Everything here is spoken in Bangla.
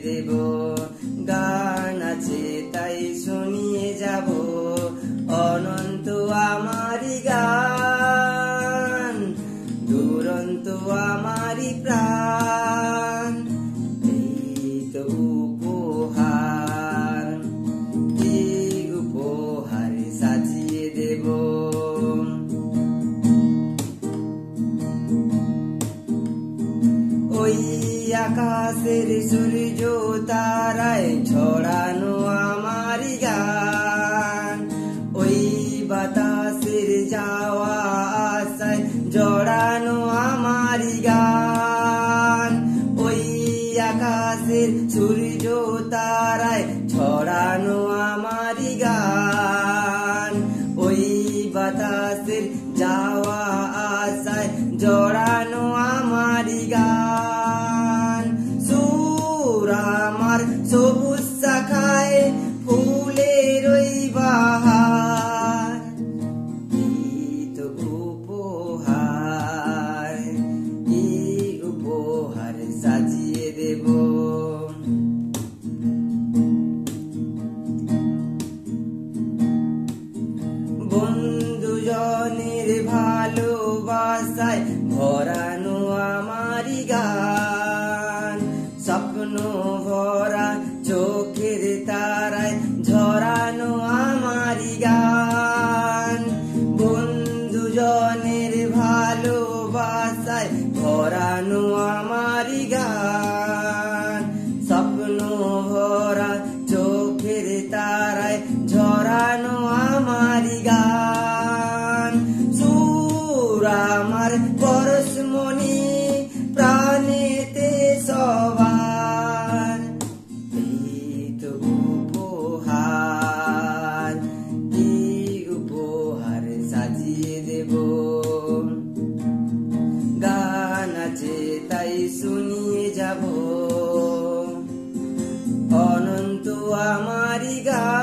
দেব। গান আছে তাই শুনিয়ে যাব, অনন্ত আমারি গান, দুরন্ত আমারি প্রাণ। এই তো উপহার, এই উপহার সাজিয়ে দেব। ওই আকাশের সূর্য তারায় ছড়ানো আমারি গান, ওই বাতাসের যাওয়া আশায় জড়ানো আমারি গান। ওই আকাশের সূর্য তারায় ছড়ানো আমারি গান, ওই বাতাসের যাওয়া আশায় জড়ানো আমারি গান। সুর আমার সবুজ শাখায় ফুলের ওই বাহার, এই তো উপহার, এই উপহার সাজিয়ে দেব। বন্ধুজনের ভালোবাসায় ভরানো আমারি গান, স্বপ্ন ভরা চোখের তারায় ঝরানো আমারি গান। বন্ধুজনের ভালোবাসায় ভরানো আমারি গান, স্বপ্ন ভরা চোখের তারায় ঝরানো আমারি গান। সুর আমার পরশমণি প্রাণেতে সবার, এই তো উপহার, এই উপহার সাজিয়ে দেব। গান আছে তাই শুনিয়ে যাব, অনন্ত আমারি গান।